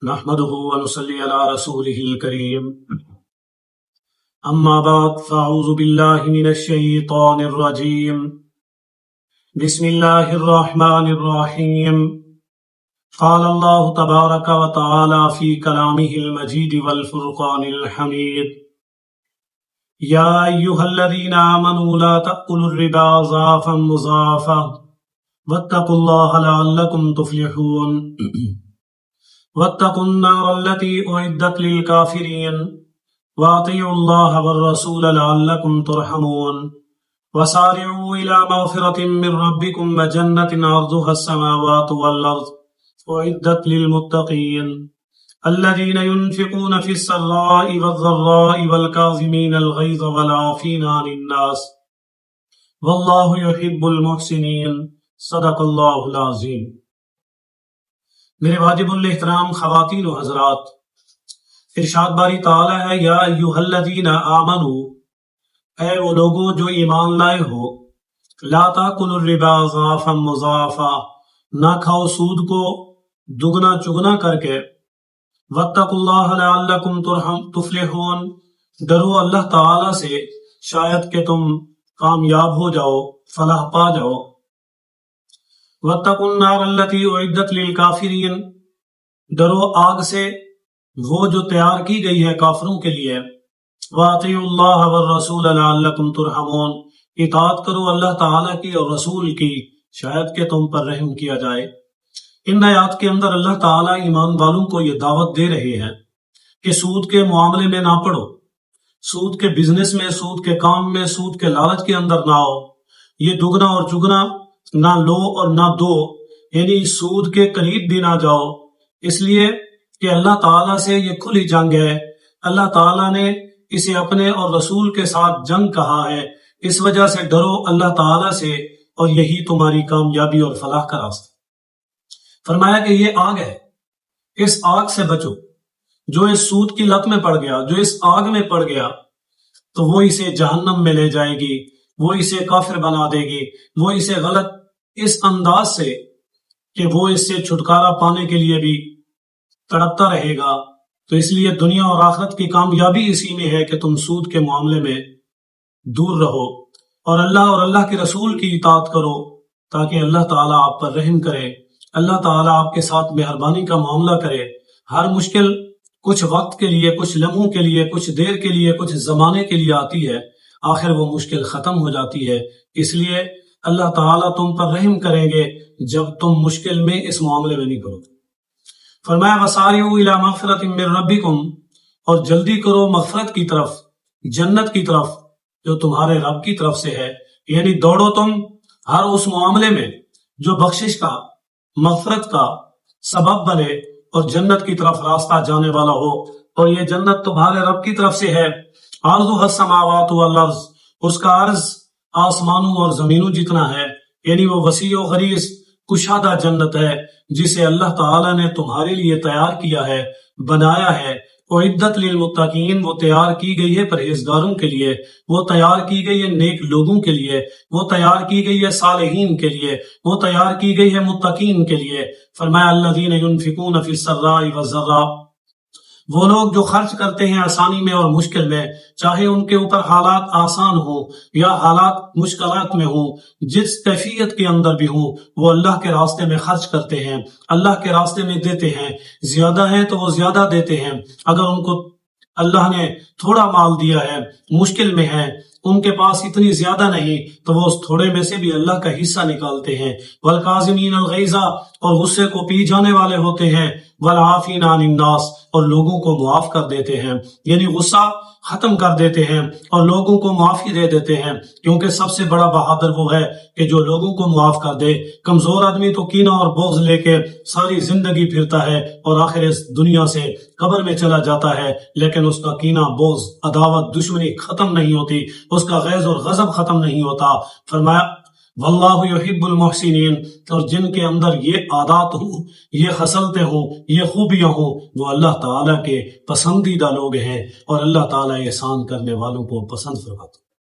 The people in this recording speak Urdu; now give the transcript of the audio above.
نحمده ونصلي على رسوله الكريم أما بعد فأعوذ بالله من الشيطان الرجيم بسم الله الرحمن الرحيم قال الله تبارك وتعالى في كلامه المجيد والفرقان الحميد يا أيها الذين آمنوا لا تأكلوا الربا أضعافا مضاعفة واتقوا الله لعلكم تفلحون واتقوا النار التي أعدت للكافرين وأطيعوا الله والرسول لعلكم ترحمون وسارعوا إلى مغفرة من ربكم وجنة عرضها السماوات والأرض أعدت للمتقين الذين ينفقون في السراء والضراء والكاظمين الغيظ والعافين عن الناس والله يحب المحسنين صدق اللہ العظیم۔ میرے واجب الاحترام خواتین و حضرات، ارشاد باری تعالی ہے یا ایھا الذین آمنوا، اے وہ لوگوں جو ایمان لائے ہو، لا تاکلوا الربا اضعافا مضاعفا، نہ کھاؤ سود کو دگنا چگنا کر کے، واتقوا اللہ لعلکم تفلحون، ڈرو اللہ تعالی سے شاید کہ تم کامیاب ہو جاؤ، فلاح پا جاؤ۔ واتقوا النار التي اعدت للكافرين، ڈرو آگ سے وہ جو تیار کی گئی ہے کافروں کے لیے۔ واطیعوا اللہ والرسول لعلکم ترحمون، اطاعت کرو اللہ تعالیٰ کی اور رسول کی شاید کہ تم پر رحم کیا جائے۔ ان آیات کے اندر اللہ تعالیٰ ایمان والوں کو یہ دعوت دے رہے ہیں کہ سود کے معاملے میں نہ پڑو، سود کے بزنس میں، سود کے کام میں، سود کے لالچ کے اندر نہ آؤ، یہ دگنا اور چگنا نہ لو اور نہ دو، یعنی سود کے قریب بھی نہ جاؤ، اس لیے کہ اللہ تعالیٰ سے یہ کھلی جنگ ہے۔ اللہ تعالیٰ نے اسے اپنے اور رسول کے ساتھ جنگ کہا ہے، اس وجہ سے ڈرو اللہ تعالیٰ سے، اور یہی تمہاری کامیابی اور فلاح کا راستہ۔ فرمایا کہ یہ آگ ہے، اس آگ سے بچو۔ جو اس سود کی لت میں پڑ گیا، جو اس آگ میں پڑ گیا، تو وہ اسے جہنم میں لے جائے گی، وہ اسے کافر بنا دے گی، وہ اسے غلط اس انداز سے کہ وہ اس سے چھٹکارا پانے کے لیے بھی تڑپتا رہے گا۔ تو اس لیے دنیا اور آخرت کی کامیابی اسی میں ہے کہ تم سود کے معاملے میں دور رہو اور اللہ کے رسول کی اطاعت کرو، تاکہ اللہ تعالیٰ آپ پر رحم کرے، اللہ تعالیٰ آپ کے ساتھ مہربانی کا معاملہ کرے۔ ہر مشکل کچھ وقت کے لیے، کچھ لمحوں کے لیے، کچھ دیر کے لیے، کچھ زمانے کے لیے آتی ہے، آخر وہ مشکل ختم ہو جاتی ہے۔ اس لیے اللہ تعالیٰ تم پر رحم کریں گے جب تم مشکل میں اس معاملے میں نہیں کرو۔ فرمایا وسارعوا الی مغفرۃ من ربکم، اور جلدی کرو مغفرت کی طرف، جنت کی طرف جو تمہارے رب کی طرف سے ہے، یعنی دوڑو تم ہر اس معاملے میں جو بخشش کا، مغفرت کا سبب بنے اور جنت کی طرف راستہ جانے والا ہو، اور یہ جنت تمہارے رب کی طرف سے ہے۔ عرضها السماوات والارض، اس کا عرض آسمانوں اور زمینوں جتنا ہے، یعنی وہ وسیع و غریض کشادہ جنت ہے جسے اللہ تعالیٰ نے تمہارے لیے تیار کیا ہے، بنایا ہے۔ اعدت للمتقین، وہ تیار کی گئی ہے پرہیزگاروں کے لیے، وہ تیار کی گئی ہے نیک لوگوں کے لیے، وہ تیار کی گئی ہے صالحین کے لیے، وہ تیار کی گئی ہے متقین کے لیے۔ فرمایا الذین ینفقون فی السراء والضراء، وہ لوگ جو خرچ کرتے ہیں آسانی میں اور مشکل میں، چاہے ان کے اوپر حالات آسان ہوں یا حالات مشکلات میں ہوں، جس کیفیت کے اندر بھی ہوں، وہ اللہ کے راستے میں خرچ کرتے ہیں، اللہ کے راستے میں دیتے ہیں۔ زیادہ ہیں تو وہ زیادہ دیتے ہیں، اگر ان کو اللہ نے تھوڑا مال دیا ہے، مشکل میں ہے، ان کے پاس اتنی زیادہ نہیں، تو وہ اس تھوڑے میں سے بھی اللہ کا حصہ نکالتے ہیں۔ والکاظمین الغیظ، اور غصے کو پی جانے والے ہوتے ہیں۔ والعافین عن الناس، اور لوگوں کو معاف کر دیتے ہیں، یعنی غصہ ختم کر دیتے ہیں اور لوگوں کو معافی دے دیتے ہیں، کیونکہ سب سے بڑا بہادر وہ ہے کہ جو لوگوں کو معاف کر دے۔ کمزور آدمی تو کینہ اور بغض لے کے ساری زندگی پھرتا ہے اور آخر اس دنیا سے قبر میں چلا جاتا ہے، لیکن اس کا کینہ، بغض، عداوت، دشمنی ختم نہیں ہوتی، اس کا غیظ اور غضب ختم نہیں ہوتا۔ فرمایا واللہ یحب المحسنین، اور جن کے اندر یہ عادات ہوں، یہ خصلتیں ہوں، یہ خوبیاں ہوں، وہ اللہ تعالیٰ کے پسندیدہ لوگ ہیں، اور اللہ تعالیٰ احسان کرنے والوں کو پسند فرماتا ہے۔